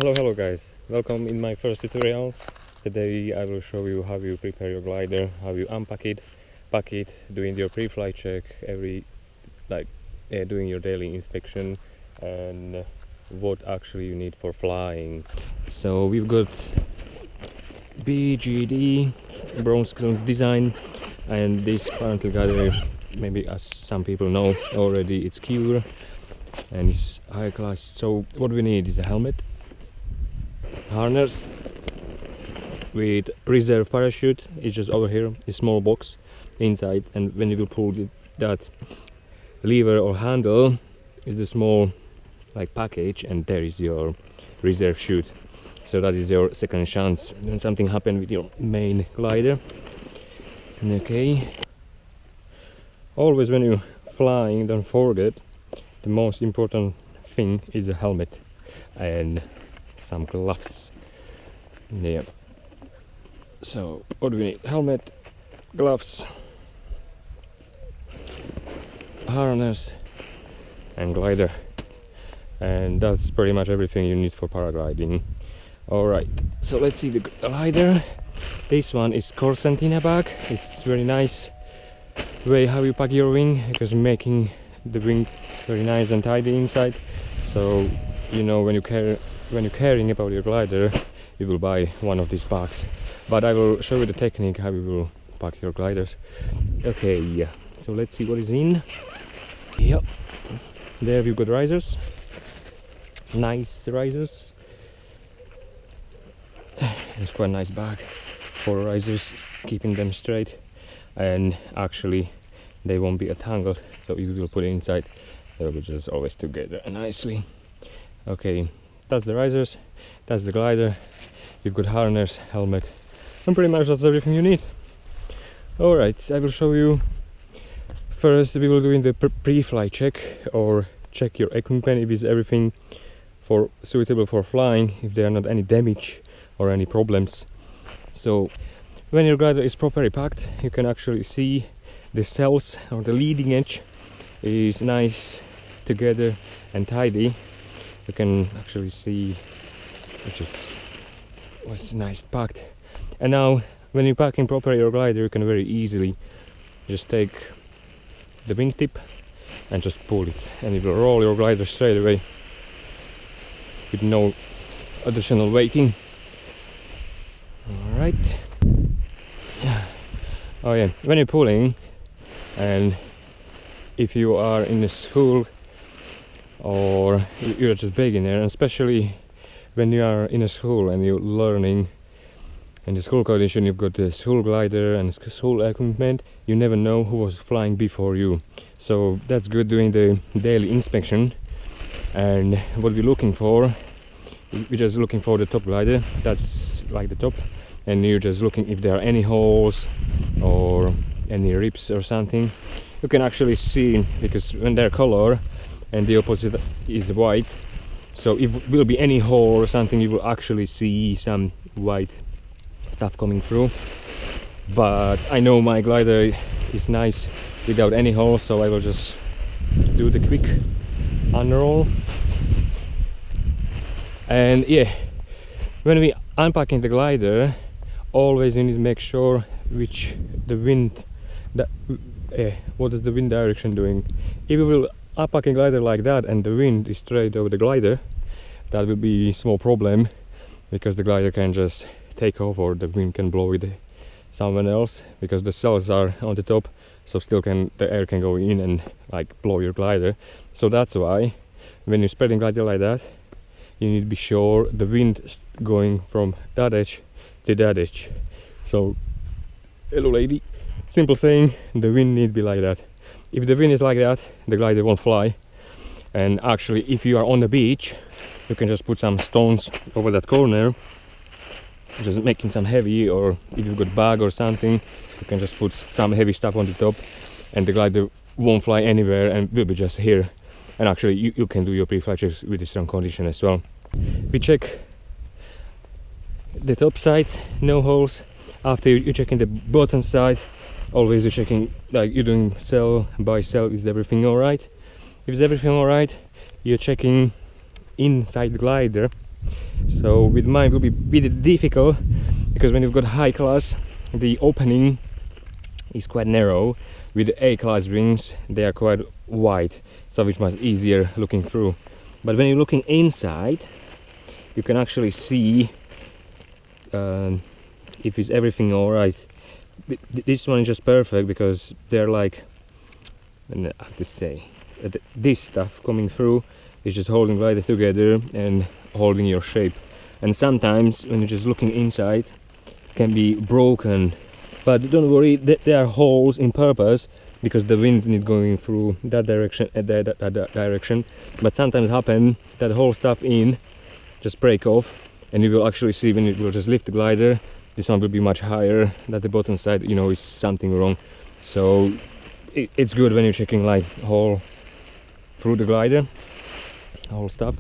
Hello guys, welcome in my first tutorial. Today I will show you how you prepare your glider, how you unpack it, pack it, doing your pre-flight check, doing your daily inspection, and what actually you need for flying. So we've got BGD bronze design, and this parental glider, maybe as some people know already, it's Cure and it's high class. So what we need is a helmet, harness with reserve parachute. It's just over here, a small box inside, and when you will pull that lever or handle is the small package, and there is your reserve chute. So that is your second chance when something happens with your main glider. Okay, always when you're flying, don't forget the most important thing is a helmet and some gloves. Yeah, so what do we need? Helmet, gloves, harness and glider, and that's pretty much everything you need for paragliding. Alright, so let's see the glider. This one is Corsentina bag. It's very nice way how you pack your wing, because making the wing very nice and tidy inside. So you know when you're caring about your glider, you will buy one of these bags. But I will show you the technique how you will pack your gliders. Okay, yeah. So let's see what is in. Yep. There we've got risers. Nice risers. It's quite a nice bag for risers, keeping them straight, and actually they won't be entangled. So if you will put it inside, they will be just always together nicely. Okay, that's the risers, that's the glider. You've got harness, helmet, and pretty much that's everything you need. Alright, I will show you. First we will do in the pre-flight check, or check your equipment if it's everything suitable for flying, if there are not any damage or any problems. So when your glider is properly packed, you can actually see the cells, or the leading edge is nice together and tidy. You can actually see which was nice packed. And now when you pack in properly your glider, you can very easily just take the wingtip and just pull it, and it will roll your glider straight away with no additional weighting. Alright. Oh yeah, when you're pulling, and if you are in a school or you're just beginner, and especially when you are in a school and you're learning in the school condition, you've got the school glider and school equipment, you never know who was flying before you. So that's good doing the daily inspection. And what we're looking for, we're just looking for the top glider, that's like the top, and you're just looking if there are any holes or any rips or something. You can actually see, because when they're color and the opposite is white, so if will be any hole or something, you will actually see some white stuff coming through. But I know my glider is nice without any holes, so I will just do the quick unroll. And yeah, when we unpacking the glider, always you need to make sure which the wind, what is the wind direction doing. If you will unpack a glider like that and the wind is straight over the glider, that will be a small problem, because the glider can just take off, or the wind can blow it somewhere else, because the cells are on the top, so still the air can go in and blow your glider. So that's why when you're spreading glider like that, you need to be sure the wind is going from that edge to that edge. So hello lady, simple saying, the wind need to be like that. If the wind is like that, the glider won't fly. And actually, if you are on the beach, you can just put some stones over that corner, just making some heavy, or if you've got bag or something, you can just put some heavy stuff on the top, and the glider won't fly anywhere and will be just here. And actually you can do your pre-flight checks with the strong condition as well. We check the top side, no holes. After you're checking the bottom side, always you're checking, you're doing cell by cell, is everything alright. If it's everything alright, you're checking inside the glider So with mine it will be a bit difficult, because when you've got high class, the opening is quite narrow. With the A class wings, they are quite wide, so it's much easier looking through. But when you're looking inside, you can actually see if is everything alright. This one is just perfect because they're like, how to say, this stuff coming through is just holding glider together and holding your shape. And sometimes when you're just looking inside, it can be broken. But don't worry, there are holes in purpose, because the wind is going through that direction and that direction. But sometimes happen that whole stuff in just break off, and you will actually see when it will just lift the glider, this one will be much higher, that the bottom side, you know, is something wrong. So it's good when you're checking like hole through the glider, whole stuff.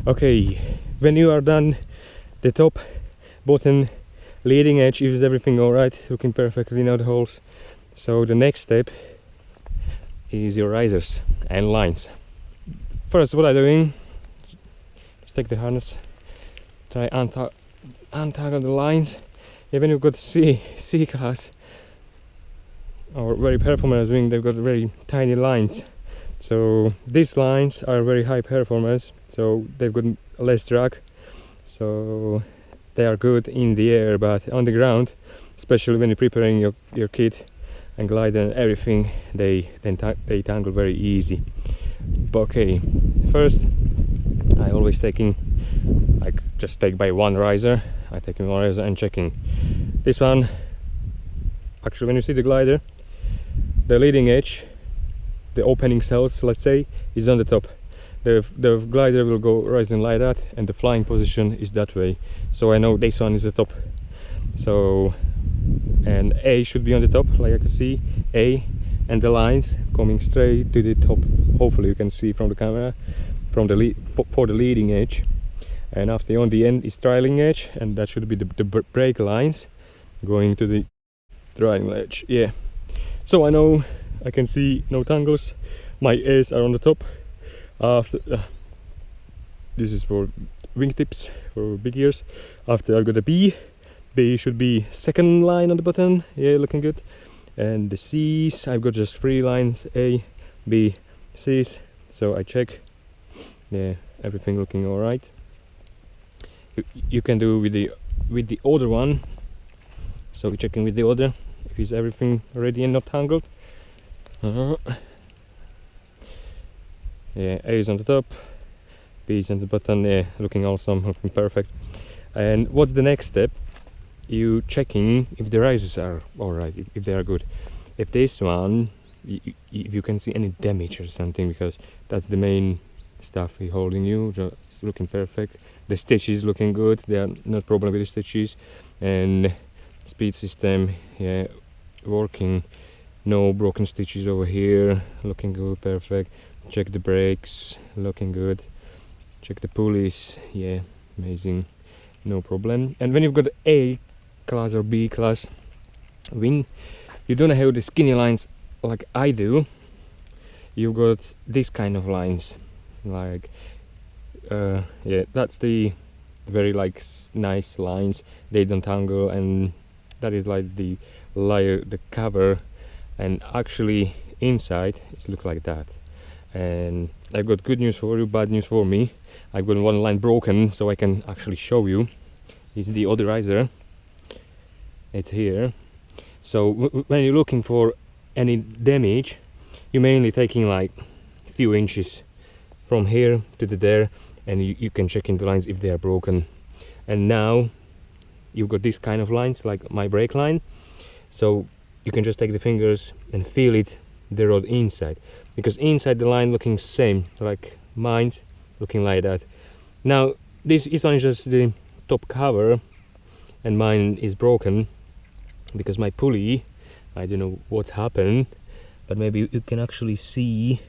Okay, when you are done, the top, bottom, leading edge, is everything alright, looking perfectly, no holes. So the next step is your risers and lines. First, what I'm doing, just take the harness, try untangle the lines. Even you've got C class or very performance wing, they've got very tiny lines. So these lines are very high performance, so they've got less drag. So they are good in the air, but on the ground, especially when you're preparing your kit and glider and everything, they tangle very easy. But okay, first I always taking, like, just take by one riser. I taking one riser and checking this one. Actually, when you see the glider, the leading edge, the opening cells, let's say, is on the top. The glider will go rising like that, and the flying position is that way. So I know this one is the top. So, and A should be on the top, like I can see A, and the lines coming straight to the top. Hopefully you can see from the camera, from the for the leading edge. And after on the end is trailing edge, and that should be the brake lines going to the trailing edge. Yeah. So I know I can see no tangles. My A's are on the top. After this is for wingtips for big ears. After I've got a B should be second line on the bottom. Yeah, looking good. And the C's, I've got just 3 lines: A, B, C's. So I check. Yeah, everything looking all right. You can do with the other one. So we're checking with the other if is everything ready and not tangled. Yeah, A is on the top, B is on the bottom. Yeah, looking awesome, looking perfect. And what's the next step? You checking if the risers are alright, if they are good. If this one, if you can see any damage or something, because that's the main stuff holding you, just looking perfect. The stitches looking good, there are no problem with the stitches. And speed system, yeah, working, no broken stitches over here, looking good, perfect. Check the brakes, looking good. Check the pulleys, yeah, amazing, no problem. And when you've got A class or B class wing, you don't have the skinny lines like I do. You've got this kind of lines, like yeah, that's the very like nice lines. They don't tangle, and that is like the layer, the cover. And actually inside it's look like that. And I've got good news for you, bad news for me. I've got one line broken, so I can actually show you. It's the other riser. It's here. So when you're looking for any damage, you're mainly taking like a few inches from here to there, and you can check in the lines if they are broken. And now you've got this kind of lines, like my brake line. So you can just take the fingers and feel it, the rod inside, because inside the line looking same, like mine's looking like that. Now this one is just the top cover, and mine is broken because my pulley, I don't know what happened, but maybe you can actually see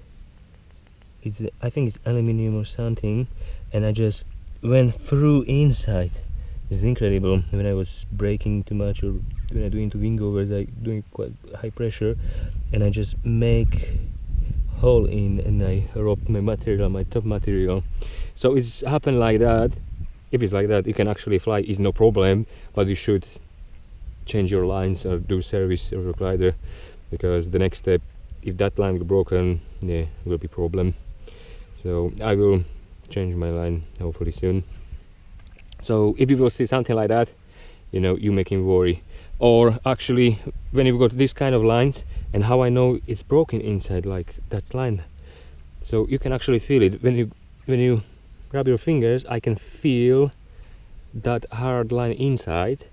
it's, I think it's aluminium or something, and I just went through inside. It's incredible. When I was braking too much, or when I'm doing two wing overs, I doing quite high pressure, and I just make hole in, and I robbed my material, my top material. So it's happened like that. if it's like that, you can actually fly, is no problem, but you should change your lines or do service of your glider, because the next step, if that line will broken, yeah, will be problem. So I will change my line hopefully soon. So if you will see something like that, you know, you make him worry. Or actually, when you've got this kind of lines, and how I know it's broken inside, like that line, so you can actually feel it when you grab your fingers. I can feel that hard line inside,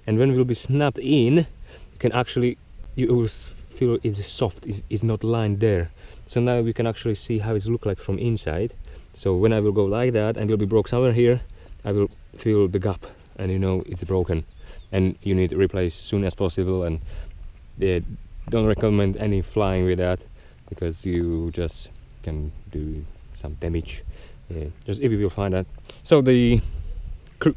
and when it will be snapped in, you can actually, you will feel it's soft, it's not lined there. So now we can actually see how it looks like from inside. So when I will go like that and will be broke somewhere here, I will feel the gap, and you know it's broken, and you need to replace soon as possible. And don't recommend any flying with that, because you just can do some damage. Yeah, just if you will find that. So the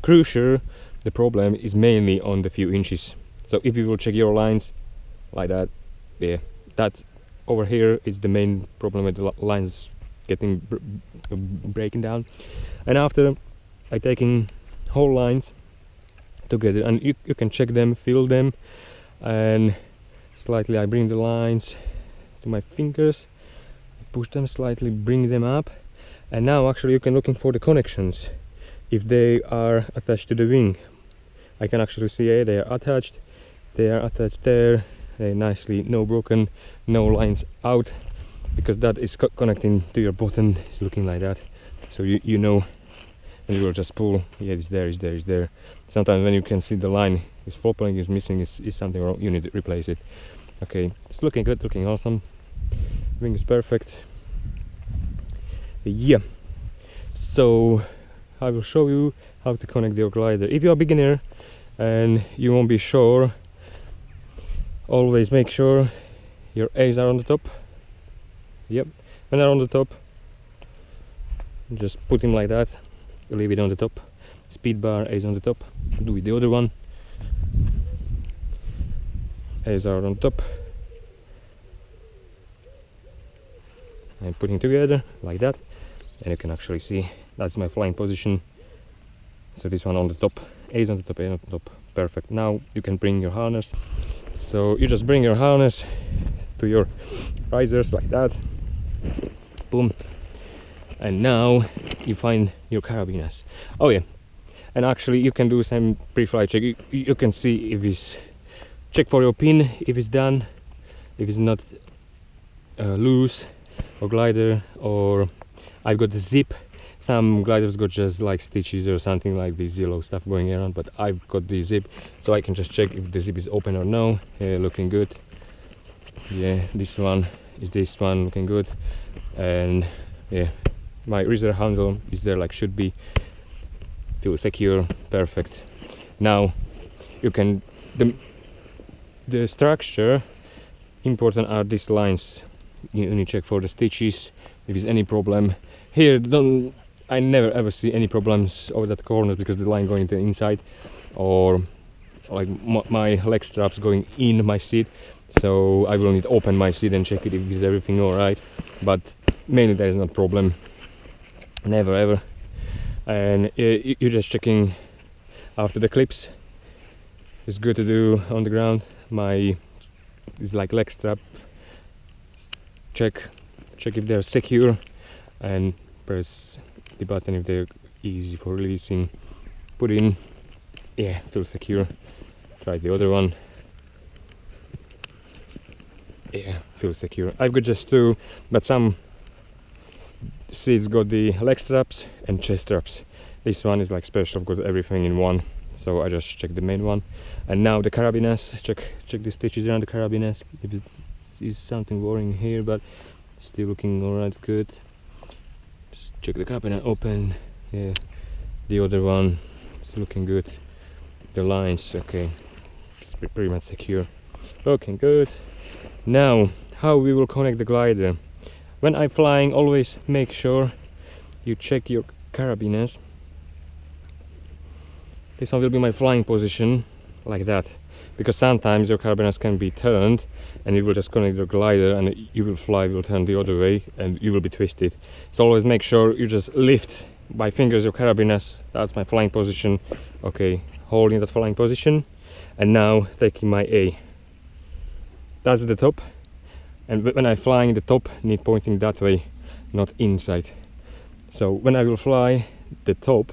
crucial, the problem is mainly on the few inches. So if you will check your lines like that, yeah, that over here is the main problem with the lines getting breaking down. And after I taking whole lines together, and you can check them, feel them, and slightly I bring the lines to my fingers, push them slightly, bring them up, and now actually you can looking for the connections, if they are attached to the wing. I can actually see, yeah, they are attached there, nicely, no broken, no lines out, because that is connecting to your button. It's looking like that, so you know, and you will just pull. Yeah, it's there. Sometimes when you can see the line is flopping, is missing, is something wrong, you need to replace it. Okay, it's looking good, looking awesome. Wing is perfect. Yeah, so I will show you how to connect your glider. If you are a beginner and you won't be sure, always make sure your A's are on the top. Yep, when they're on the top, just put him like that, leave it on the top. Speed bar, A's on the top. Do with the other one. A's are on top. And putting together like that, and you can actually see that's my flying position. So this one on the top, A's on the top, A on the top. Perfect. Now you can bring your harness. So you just bring your harness to your risers like that. Boom. And now you find your carabiners. Oh yeah, and actually you can do some pre-flight check. You can see if it's, check for your pin if it's done, if it's not loose, or glider, or I've got the zip. Some gliders got just like stitches or something like this yellow stuff going around, but I've got the zip, so I can just check if the zip is open or no. Yeah, looking good. Yeah, this one looking good, and yeah, my riser handle is there like should be. Feel secure, perfect. Now you can, the structure important are these lines. You need to check for the stitches if there's any problem. Here I never ever see any problems over that corner, because the line going to the inside, or like my leg straps going in my seat, so I will need to open my seat and check it if is everything alright, but mainly there is no problem, never ever. And you're just checking after the clips. It's good to do on the ground. It's like leg strap, check if they're secure, and press the button if they're easy for releasing. Put in, yeah, feel secure. Try the other one. Yeah, feel secure. I've got just two, but some seats got the leg straps and chest straps. This one is like special, got everything in one, so I just check the main one. And now the carabiners, check the stitches around the carabiners, if it is something worrying here, but still looking alright, good. Just check the carabiner open. Yeah, the other one is looking good. The lines, okay, it's pretty much secure. Looking good. Now how we will connect the glider. When I'm flying, always make sure you check your carabiners. This one will be my flying position, like that, because sometimes your carabiners can be turned and you will just connect your glider and you will fly, will turn the other way and you will be twisted. So always make sure you just lift my fingers your carabiners, that's my flying position. Okay, holding that flying position, and now taking my A. That's the top, and when I'm flying, the top need pointing that way, not inside. So when I will fly, the top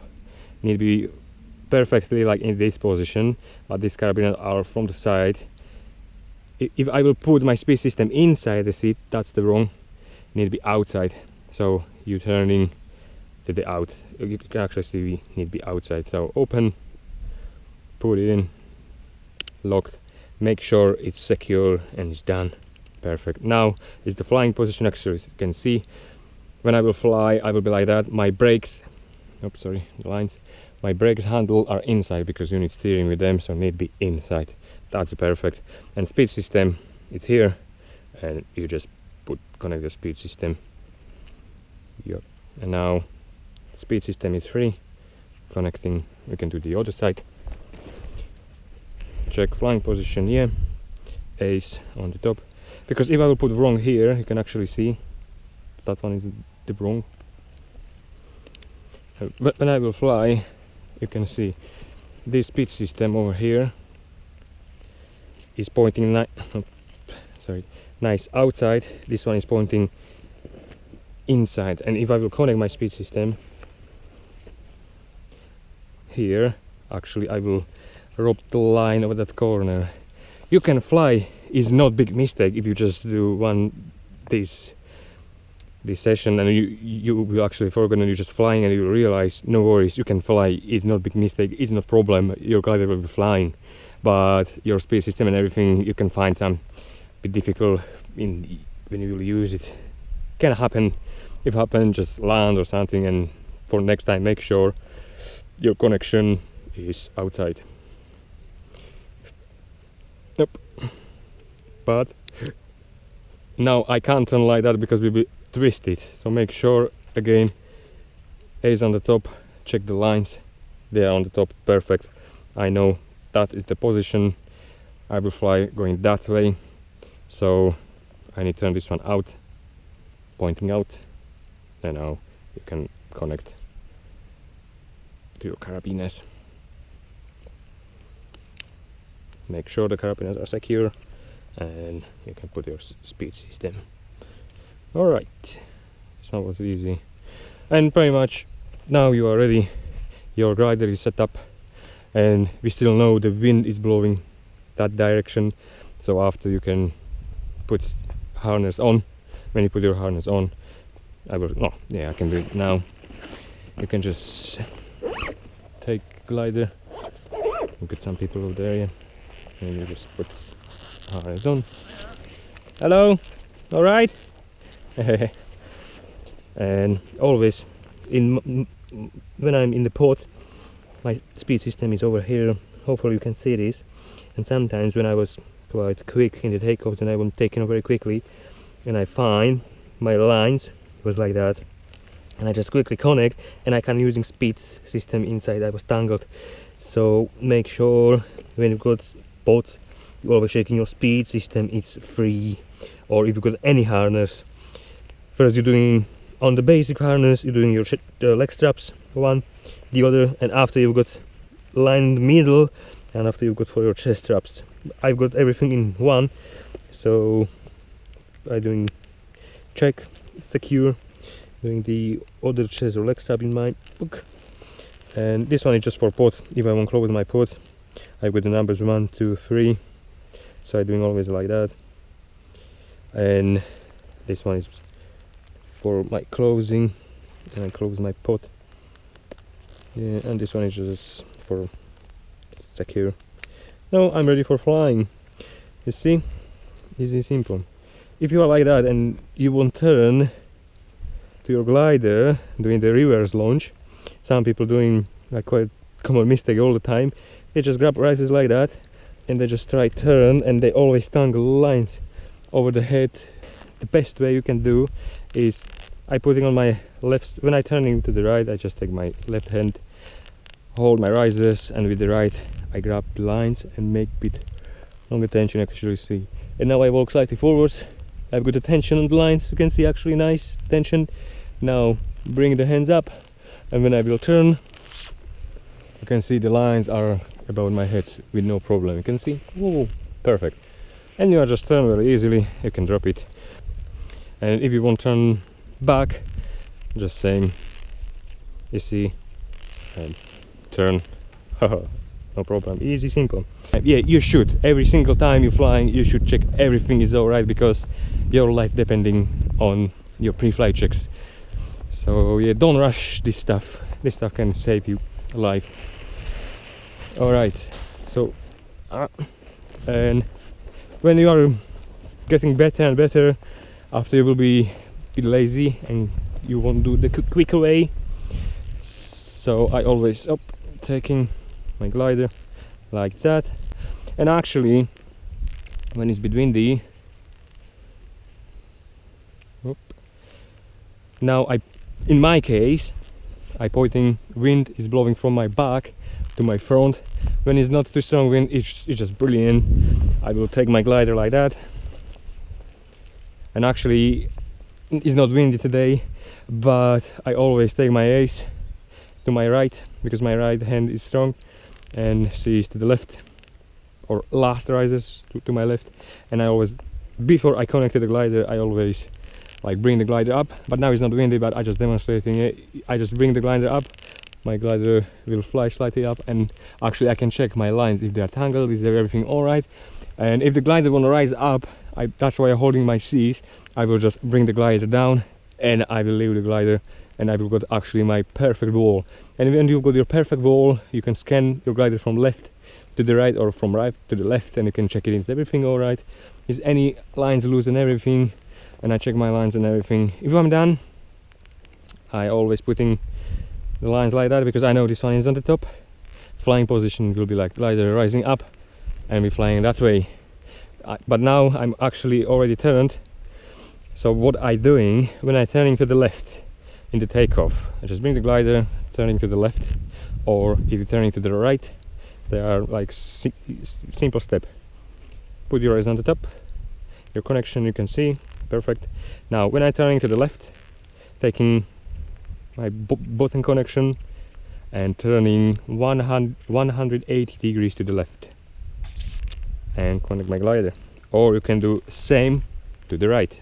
need to be perfectly like in this position, but these carabiners are from the side. If I will put my speed system inside the seat, that's the wrong, need to be outside. So you turning to the out, you can actually see we need to be outside. So open, put it in, locked, make sure it's secure, and it's done. Perfect. Now is the flying position. Actually, as you can see, when I will fly, I will be like that. My brakes, oops, sorry, the lines. My brakes handle are inside because you need steering with them, so need to be inside. That's perfect. And speed system, it's here, and you just connect the speed system. Yep. And now speed system is free. Connecting, we can do the other side. Check flying position here. Ace on the top. Because if I will put wrong here, you can actually see that one is the wrong. But when I will fly, you can see this speed system over here is pointing nice outside. This one is pointing inside, and if I will connect my speed system here, actually I will rub the line over that corner. You can fly, is not big mistake if you just do this session and you will actually forget and you're just flying and you realize no worries, you can fly, it's not big mistake, it's not problem, your glider will be flying. But your speed system and everything, you can find some bit difficult when you will use it. Can happen. If happen, just land or something, and for next time make sure your connection is outside. Yep. But now I can't turn like that because we will be twisted. So make sure again, A is on the top. Check the lines. They are on the top. Perfect. I know that is the position. I will fly going that way, so I need to turn this one out, pointing out, and now you can connect to your carabiners. Make sure the carabiners are secure, and you can put your speed system. Alright, this one was easy, and pretty much now you are ready. Your glider is set up, and we still know the wind is blowing that direction, so after you can put harness on. When you put your harness on, I can do it now. You can just take glider, look at some people over there, and you just put harness on. Hello, all right. And always when I'm in the port, my speed system is over here. Hopefully you can see this. And sometimes when I was quite quick in the takeoffs and I was taking off very quickly, and I find my lines was like that, and I just quickly connect, and I can using speed system inside. I was tangled. So make sure when you've got boats, you always checking your speed system is free, or if you've got any harness. First you're doing on the basic harness, you're doing your leg straps, one, the other, and after you've got line in the middle, and after you've got for your chest straps. I've got everything in one, so I'm doing check, secure, doing the other chest or leg strap in my book, and this one is just for pot. If I want to close my pot, I've got the numbers 1, 2, 3, so I'm doing always like that, and this one is for my closing, and I close my pot. Yeah, and this one is just for secure. Now I'm ready for flying. You see, easy, simple. If you are like that and you won't turn to your glider doing the reverse launch, some people doing like quite common mistake all the time. They just grab rises like that and they just try turn, and they always tangle lines over the head. The best way you can do is I putting on my left, when I turning to the right, I just take my left hand, hold my risers, and with the right I grab the lines and make bit longer tension. You can actually see. And now I walk slightly forwards. I've got the tension on the lines. You can see actually nice tension. Now bring the hands up And when I will turn, you can see the lines are above my head with no problem. You can see, whoa, perfect. And you just turn very easily. You can drop it, and if you want to turn back, just same, you see, and turn. No problem, easy, simple. Yeah, you should, every single time you're flying, you should check everything is alright, because your life depending on your pre-flight checks. So yeah, don't rush this stuff. This stuff can save you life. Alright, so and when you are getting better and better, after you will be a bit lazy and you won't do the quicker way. So I always taking my glider like that, and actually when it's between the now in my case I pointing, wind is blowing from my back to my front. When it's not too strong wind, it's just brilliant. I will take my glider like that, and actually it's not windy today, but I always take my ace to my right, because my right hand is strong, and she is to the left, or last rises to my left. And I always, before I connect to the glider, I always like bring the glider up. But now it's not windy, but I just demonstrating it. I just bring the glider up, my glider will fly slightly up, and actually I can check my lines if they are tangled, is there everything alright. And if the glider want to rise up, that's why I'm holding my C's. I will just bring the glider down, and I will leave the glider, and I will got actually my perfect wall. And when you've got your perfect wall, you can scan your glider from left to the right or from right to the left, and you can check it. Is everything alright? Is any lines loose and everything? And I check my lines and everything. If I'm done, I always putting the lines like that, because I know this one is on the top. Flying position will be like glider rising up, and we're flying that way. But now I'm actually already turned. So what I doing when I turning to the left in the takeoff, I just bring the glider turning to the left, or if you're turning to the right, there are like simple step. Put your eyes on the top, your connection you can see, perfect. Now when I'm turning to the left, taking my button connection and turning 180 degrees to the left, and connect my glider. Or you can do same to the right,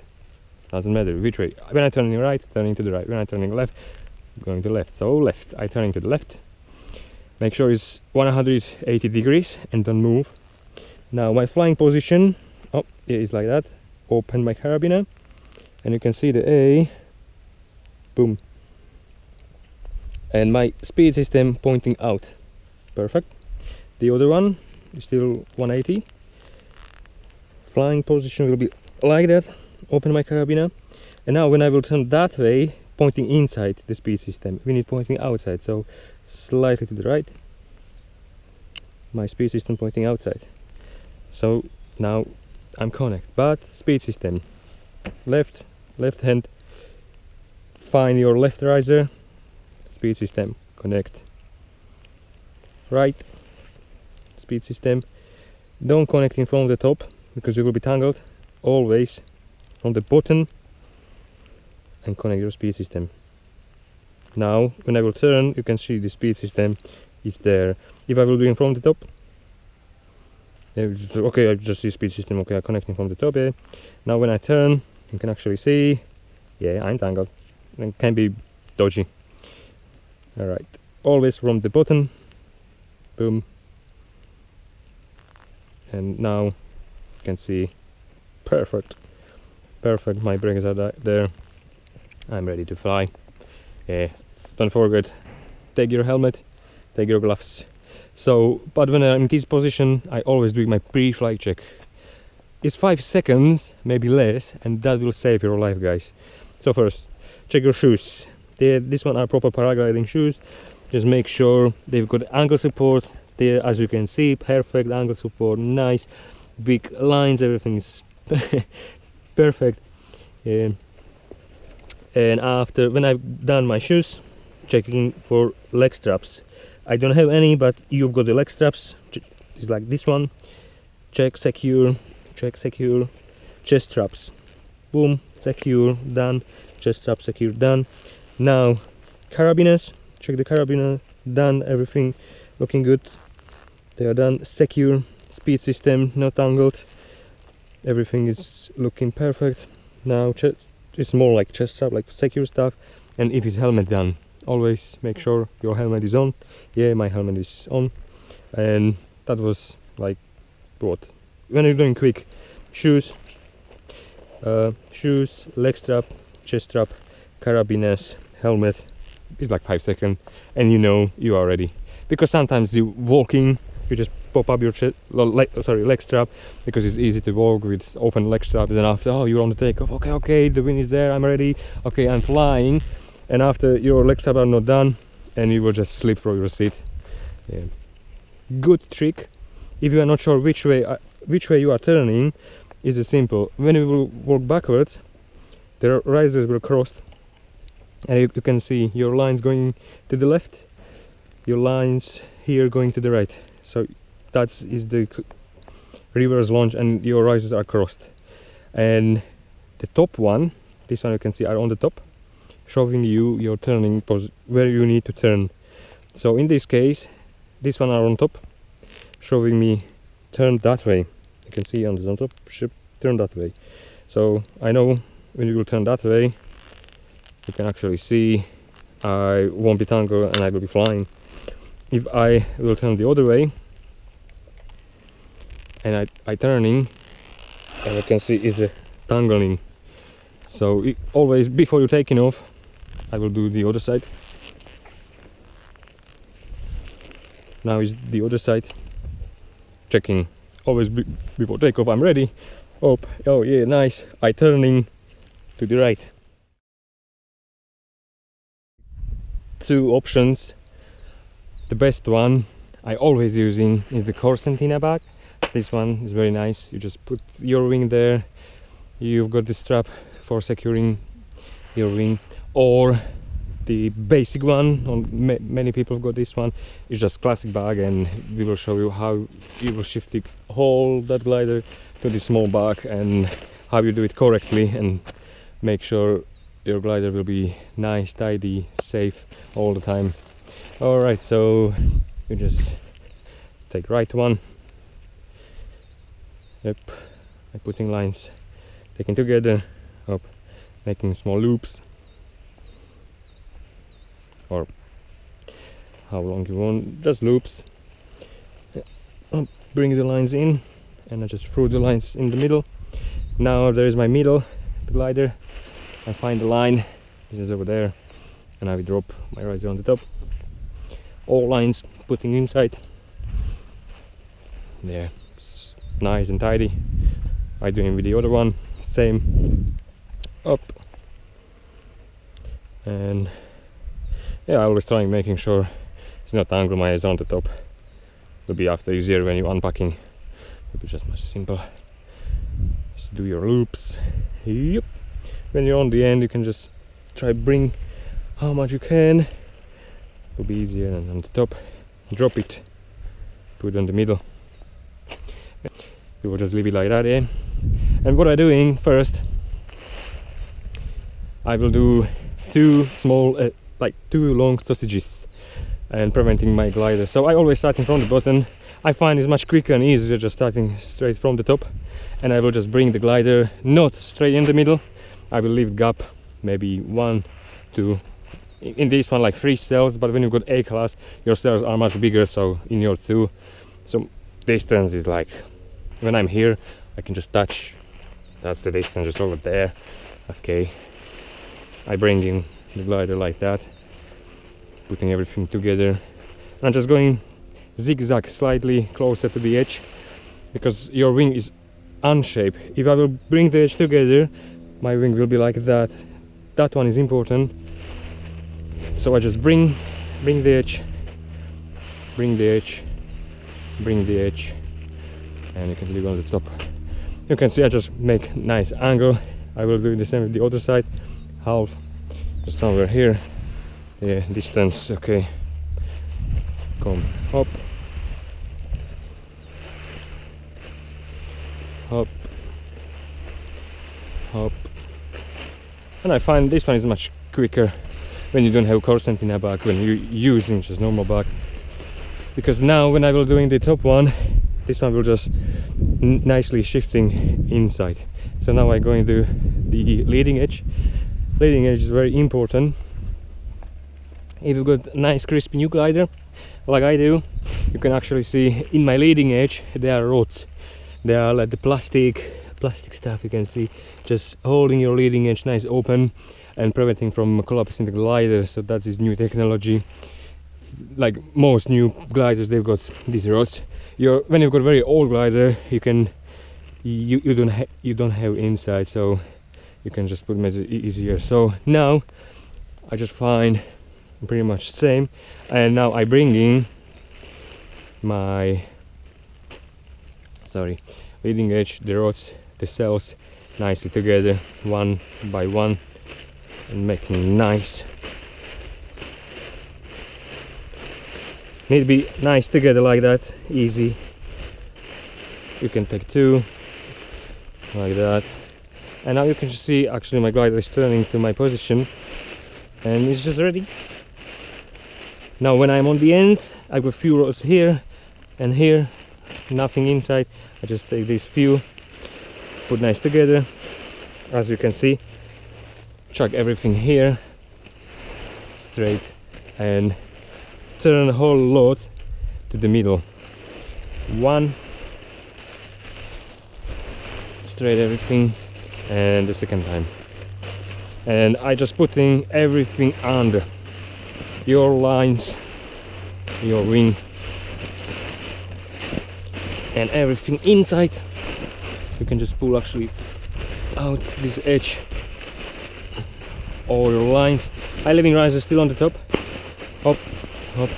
doesn't matter which way. When I'm turning right, turning to the right. When I'm turning left, going to left. So left, I turning to the left. Make sure it's 180 degrees and don't move. Now my flying position, it is like that. Open my carabiner, and you can see the A, boom. And my speed system pointing out, perfect. The other one is still 180. Flying position will be like that. Open my carabiner, and now when I will turn that way, pointing inside the speed system, we need pointing outside, so slightly to the right, my speed system pointing outside. So now I'm connect, but speed system left hand, find your left riser, speed system connect right, speed system. Don't connect in from the top, because you will be tangled. Always from the bottom, and connect your speed system. Now when I will turn, you can see the speed system is there. If I will do it from the top, okay, I just see speed system, okay, I'm connecting from the top here. Now when I turn, you can actually see, yeah, I'm tangled. It can be dodgy. Alright, always from the bottom, boom. And now you can see, perfect, my brakes are there. I'm ready to fly. Don't forget, take your helmet, take your gloves. So, but when I'm in this position, I always do my pre-flight check. It's 5 seconds, maybe less, and that will save your life, guys. So first, check your shoes. This one are proper paragliding shoes. Just make sure they've got ankle support. There, as you can see, perfect ankle support, nice, big lines, everything is perfect. And after, when I've done my shoes, checking for leg straps. I don't have any, but you've got the leg straps. It's like this one. Check, secure, chest straps. Boom, secure, done. Chest strap secure, done. Now, carabiners, check the carabiner, done, everything looking good. They are done, secure, speed system, not tangled, everything is looking perfect. Now it's more like chest strap, like secure stuff. And if it's helmet done, always make sure your helmet is on. Yeah, my helmet is on. And that was like what? When you're doing quick, shoes, leg strap, chest strap, carabiners, helmet is like 5 seconds, and you know you are ready. Because sometimes you walking, you just pop up your leg strap, because it's easy to walk with open leg strap. Then after, oh, you're on the takeoff. Okay, the wind is there. I'm ready. Okay, I'm flying. And after, your leg strap are not done, and you will just slip from your seat. Yeah. Good trick. If you are not sure which way you are turning, is simple. When you will walk backwards, the risers will cross, and you can see your lines going to the left, your lines here going to the right. So that is the reverse launch, and your risers are crossed. And the top one, this one you can see, are on the top, showing you your turning where you need to turn. So in this case, this one are on top, showing me turn that way. You can see on the top, turn that way. So I know when you will turn that way, you can actually see I won't be tangled and I will be flying. If I will turn the other way and I turning, and you can see is tangling. So always before you're taking off, I will do the other side. Now is the other side, checking. Always before takeoff, I'm ready. Up, oh yeah, nice. I turning to the right. 2 options. The best one I always using is the Corsentina bag. This one is very nice. You just put your wing there. You've got the strap for securing your wing, or the basic one. Many people have got this one. It's just classic bag, and we will show you how you will shift the whole that glider to the small bag and how you do it correctly and make sure your glider will be nice, tidy, safe all the time. Alright, so you just take right one. Yep, by putting lines, taking together, up, making small loops, or how long you want, just loops. Up, bring the lines in, and I just threw the lines in the middle. Now there is my middle, the glider. I find the line, this is over there, and I will drop my riser on the top. All lines putting inside. There, it's nice and tidy. I do it with the other one, same. Up, and yeah, I always trying making sure it's not tangled. My eyes on the top. Will be after easier when you're unpacking. It'll be just much simple. Just do your loops. Yep. When you're on the end, you can just try bring how much you can. It'll be easier. And on the top, drop it, put it on the middle. You will just leave it like that, yeah. And what I'm doing first, I will do 2 small, like 2 long sausages, and preventing my glider. So I always starting from the bottom. I find it's much quicker and easier just starting straight from the top, and I will just bring the glider not straight in the middle. I will leave gap, maybe 1, 2. In this one like 3 cells, but when you've got A class, your cells are much bigger, so in your 2. So distance is like, when I'm here, I can just touch. That's the distance, just over there. Okay. I bring in the glider like that, putting everything together. And I'm just going zigzag slightly closer to the edge, because your wing is unshaped. If I will bring the edge together, my wing will be like that. That one is important. So I just bring the edge, bring the edge, bring the edge, and you can leave it on the top. You can see I just make nice angle. I will do the same with the other side. Half, just somewhere here. Yeah, distance, okay. Come up, up, up. And I find this one is much quicker when you don't have corset in a bag, when you're using just normal bag. Because now when I will doing the top one, this one will just nicely shifting inside. So now I'm going to the leading edge. Leading edge is very important. If you've got a nice crispy new glider like I do, you can actually see in my leading edge there are rods. They are like the plastic stuff, you can see, just holding your leading edge nice open and preventing from collapsing the glider. So that's this new technology. Like most new gliders, they've got these rods. When you've got a very old glider, you don't have inside, so you can just put them as easier. So now I just find pretty much the same, and now I bring in my leading edge, the rods, the cells nicely together, one by one, and making nice. Need to be nice together like that, easy. You can take two like that, and now you can just see actually my glider is turning to my position and it's just ready. Now when I'm on the end, I've got a few rods here and here, nothing inside. I just take these few, put nice together, as you can see, chuck everything here straight and turn the whole load to the middle. One, straight everything, and the second time. And I just putting everything under your lines, your wing, and everything inside. You can just pull actually out this edge, all your lines. My leading riser is still on the top. Hop, hop.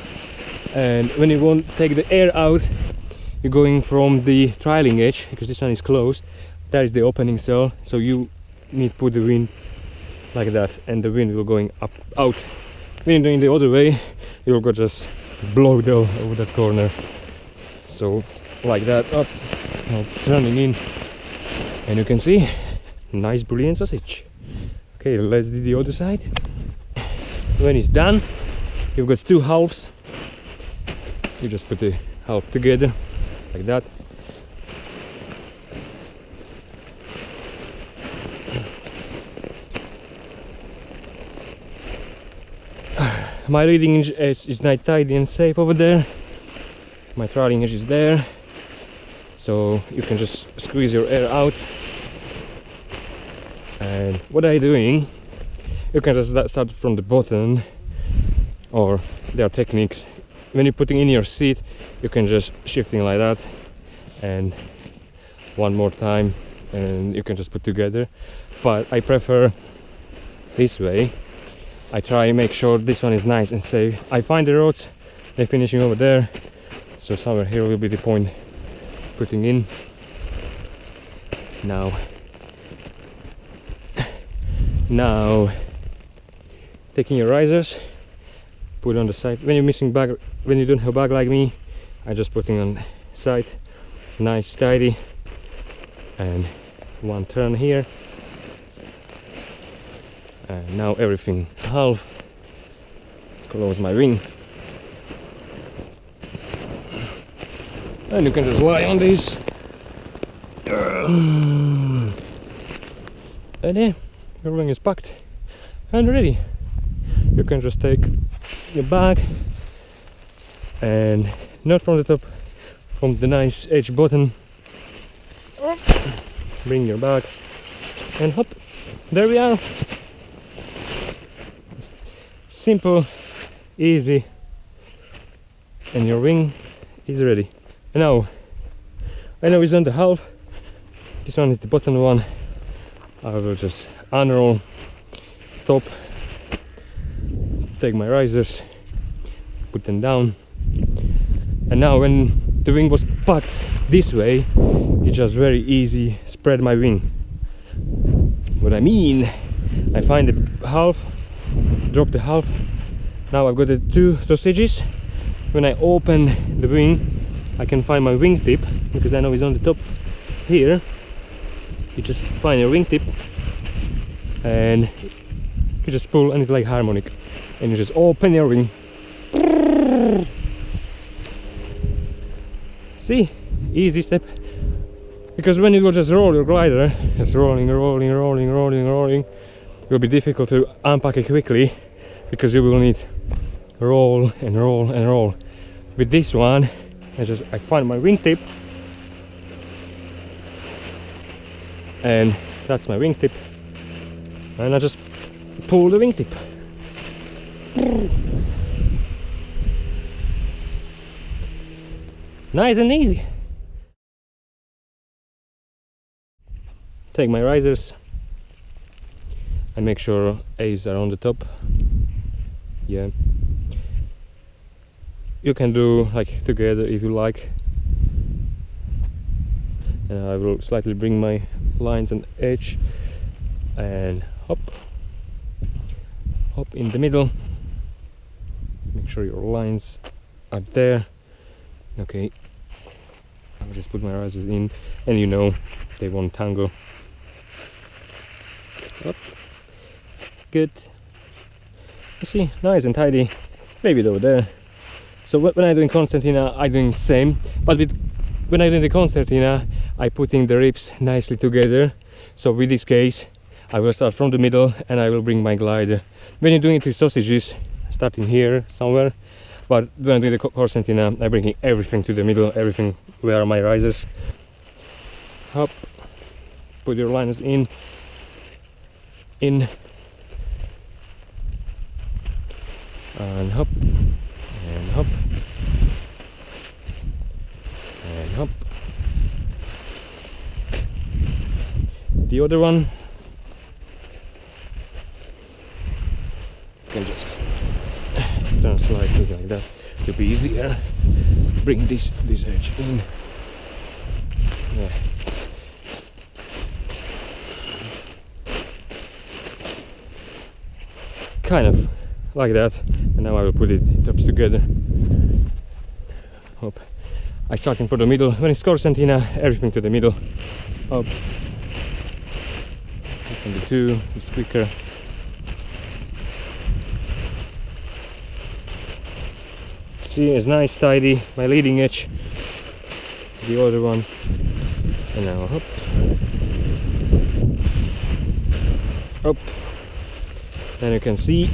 And when you want to take the air out, you're going from the trailing edge, because this one is closed. That is the opening cell, so you need to put the wind like that, and the wind will going up out. When you're doing the other way, you'll go just blow down over that corner. So like that, up, now turning in, and you can see nice brilliant sausage. Okay, let's do the other side. When it's done, you've got two halves. You just put the half together like that. My leading edge is nice, tidy and safe over there. My trailing edge is there, so you can just squeeze your air out. And what I'm doing, you can just start from the bottom, or there are techniques. When you're putting in your seat, you can just shifting like that, and one more time, and you can just put together. But I prefer this way. I try to make sure this one is nice and safe. I find the rods, they're finishing over there, so somewhere here will be the point putting in. Now taking your risers, put on the side. When you're missing bag, when you don't have bag like me, I just putting on side, nice tidy, and one turn here. And now everything half, close my wing, and you can just lie on this, and yeah, your wing is packed and ready. You can just take your bag, and not from the top, from the nice edge bottom, bring your bag and hop, there we are. Simple, easy, and your wing is ready. And now I know it's on the half, this one is the bottom one. I will just unroll top, take my risers, put them down, and now when the wing was packed this way, it's just very easy spread my wing. What I mean, I find the half, drop the half. Now I've got the two sausages. When I open the wing, I can find my wingtip, because I know it's on the top here. You just find your wingtip and you just pull, and it's like harmonic. and you just open your wing. See, easy step. Because when you will just roll your glider, just rolling, it will be difficult to unpack it quickly, because you will need roll and roll and roll. With this one, I find my wingtip, and that's my wingtip, and I just pull the wingtip. Nice and easy. Take my risers and make sure A's are on the top. Yeah. You can do like together if you like. And I will slightly bring my lines and edge and hop in the middle. Make sure your lines are there. Okay, I'll just put my risers in, and you know they won't tangle. Up. Good. You see, nice and tidy. Leave it over there. So when I'm doing concertina, I'm doing the same, but when I'm doing the concertina, I'm putting the ribs nicely together. So with this case, I will start from the middle and I will bring my glider. When you're doing it with sausages, starting here somewhere, but when I'm doing the concertina, I'm bringing everything to the middle, everything where are my risers. Hop, put your liners in, and hop, and hop, and hop. The other one, you can just turn slightly like that to be easier. Bring this edge in. Yeah. Kind of like that, and now I will put it tops together. Hop. I'm starting for the middle. When it's concertina, everything to the middle. Up. You can do two, it's quicker. See, it's nice, tidy. My leading edge, the other one, and now hop, up. And you can see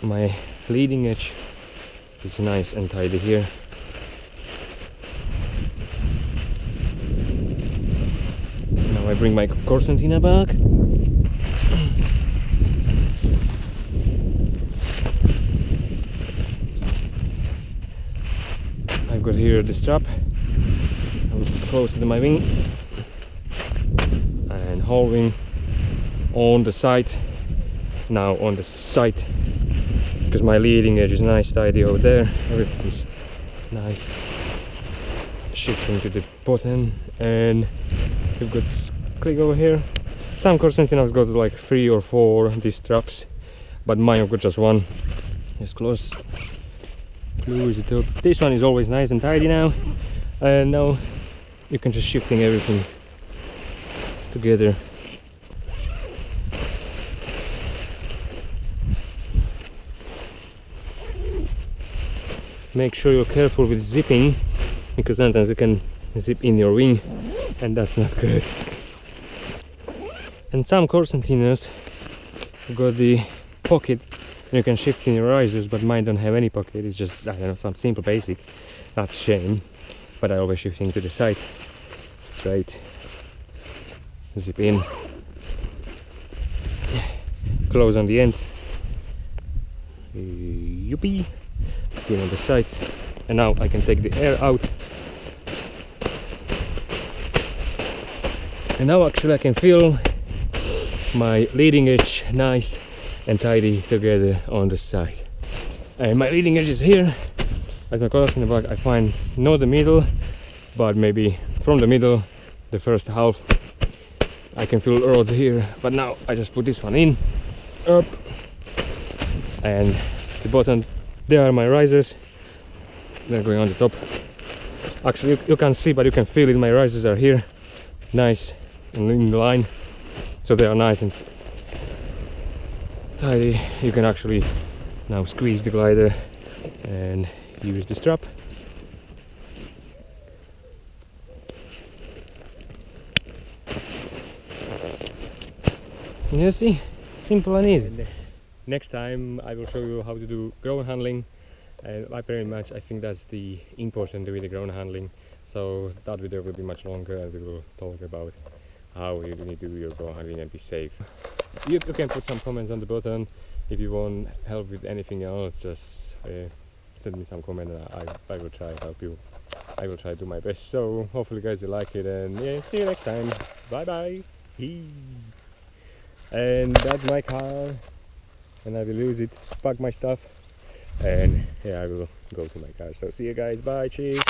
my leading edge is nice and tidy here. Now I bring my concertina back. I've got here the strap. I will put close to my wing and whole wing on the side. Now on the side, because my leading edge is nice, tidy over there. Everything is nice. Shifting to the bottom, and you've got click over here. Some concertinas got like 3 or 4 these straps, but mine have got just one. Just close it up. This one is always nice and tidy now, and now you can just shifting everything together. Make sure you're careful with zipping, because sometimes you can zip in your wing, and that's not good. And some concertinas got the pocket and you can shift in your risers, but mine don't have any pocket. It's just, I don't know, some simple basic. That's a shame, but I always shifting to the side, straight, zip in, close on the end, youpee, pin on the side, and now I can take the air out. And now actually I can feel my leading edge nice and tidy together on the side. And my leading edge is here. As my colors in the back, I find not the middle, but maybe from the middle, the first half. I can feel rods here, but now I just put this one in, up, and the bottom. There are my risers. They're going on the top. Actually, you can't see, but you can feel it. My risers are here, nice and in the line, so they are nice and tidy, you can actually now squeeze the glider and use the strap. You see, simple and easy. And next time I will show you how to do ground handling, and I think that's the important with the ground handling. So that video will be much longer, and we will talk about how you need to do your ground handling and be safe. You can put some comments on the bottom. If you want help with anything else, just send me some comment and I will try to help you. I will try to do my best. So hopefully guys you like it, and yeah, see you next time. Bye bye. And that's my car, and I will use it to pack my stuff, and yeah, I will go to my car. So see you guys, bye, cheers.